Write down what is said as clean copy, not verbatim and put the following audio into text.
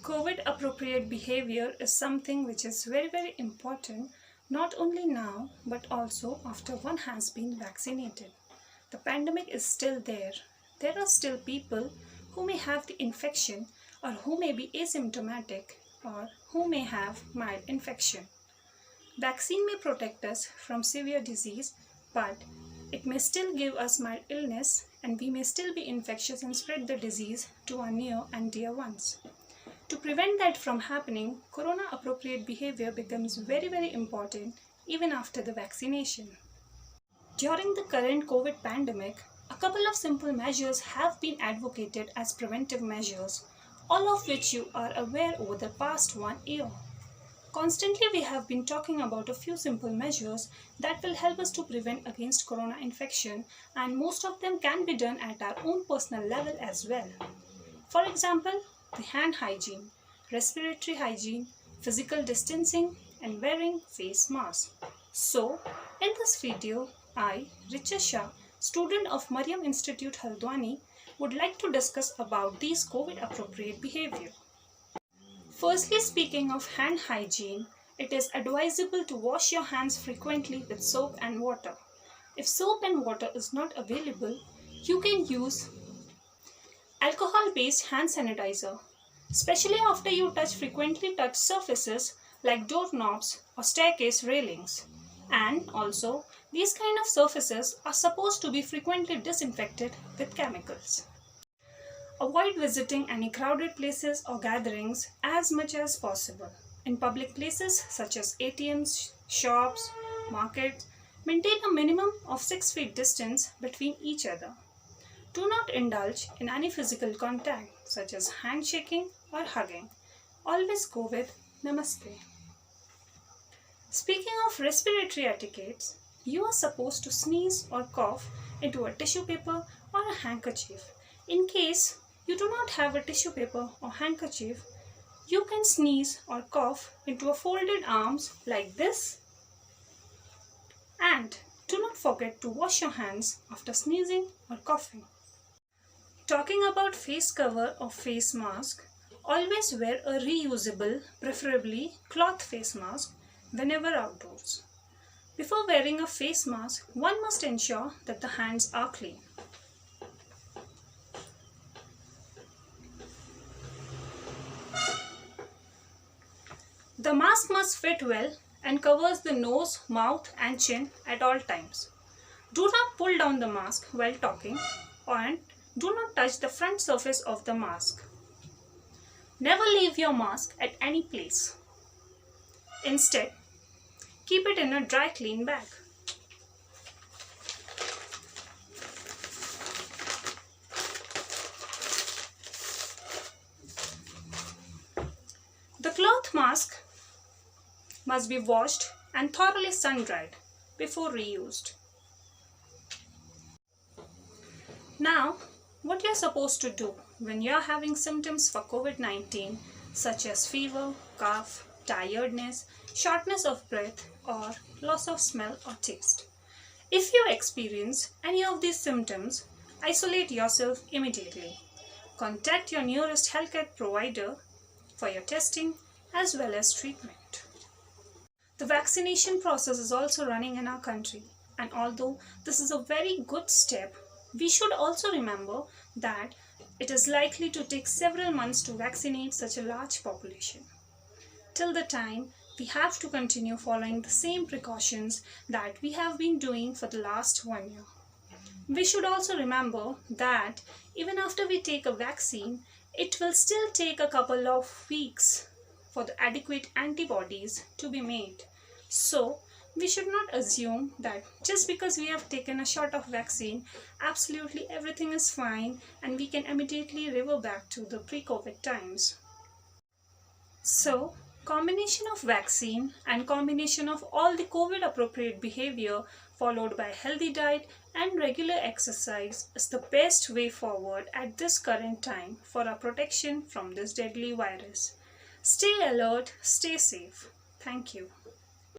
COVID appropriate behavior is something which is very important not only now but also after one has been vaccinated. The pandemic is still there. There are still people who may have the infection or who may be asymptomatic or who may have mild infection. Vaccine may protect us from severe disease, but it may still give us mild illness and we may still be infectious and spread the disease to our near and dear ones. To prevent that from happening, corona appropriate behavior becomes very important even after the vaccination. During the current COVID pandemic, a couple of simple measures have been advocated as preventive measures, all of which you are aware over the past 1 year. Constantly we have been talking about a few simple measures that will help us to prevent against corona infection, and most of them can be done at our own personal level as well. For example, the hand hygiene, respiratory hygiene, physical distancing and wearing face mask. So, in this video, I, Richa Sah, student of Mariam Institute Haldwani, would like to discuss about these COVID appropriate behavior. Firstly, speaking of hand hygiene, it is advisable to wash your hands frequently with soap and water. If soap and water is not available, you can use alcohol-based hand sanitizer, especially after you frequently touch surfaces like doorknobs or staircase railings. And also, these kind of surfaces are supposed to be frequently disinfected with chemicals. Avoid visiting any crowded places or gatherings as much as possible. In public places such as ATMs, shops, markets, maintain a minimum of 6 feet distance between each other. Do not indulge in any physical contact such as handshaking or hugging. Always go with Namaste. Speaking of respiratory etiquettes, you are supposed to sneeze or cough into a tissue paper or a handkerchief. In case you do not have a tissue paper or handkerchief, you can sneeze or cough into a folded arms like this. And do not forget to wash your hands after sneezing or coughing. Talking about face cover or face mask, always wear a reusable, preferably cloth face mask whenever outdoors. Before wearing a face mask, one must ensure that the hands are clean. The mask must fit well and covers the nose, mouth and chin at all times. Do not pull down the mask while talking and do not touch the front surface of the mask. Never leave your mask at any place. Instead, keep it in a dry clean bag. The cloth mask must be washed and thoroughly sun-dried before reused. Now, what you are supposed to do when you are having symptoms for COVID-19 such as fever, cough, tiredness, shortness of breath or loss of smell or taste. If you experience any of these symptoms, isolate yourself immediately. Contact your nearest healthcare provider for your testing as well as treatment. The vaccination process is also running in our country, and although this is a very good step, we should also remember that it is likely to take several months to vaccinate such a large population. Till the time, we have to continue following the same precautions that we have been doing for the last 1 year. We should also remember that even after we take a vaccine, it will still take a couple of weeks for the adequate antibodies to be made. So, we should not assume that just because we have taken a shot of vaccine, absolutely everything is fine and we can immediately revert back to the pre-COVID times. So, combination of vaccine and combination of all the COVID appropriate behavior followed by healthy diet and regular exercise is the best way forward at this current time for our protection from this deadly virus. Stay alert, stay safe. Thank you.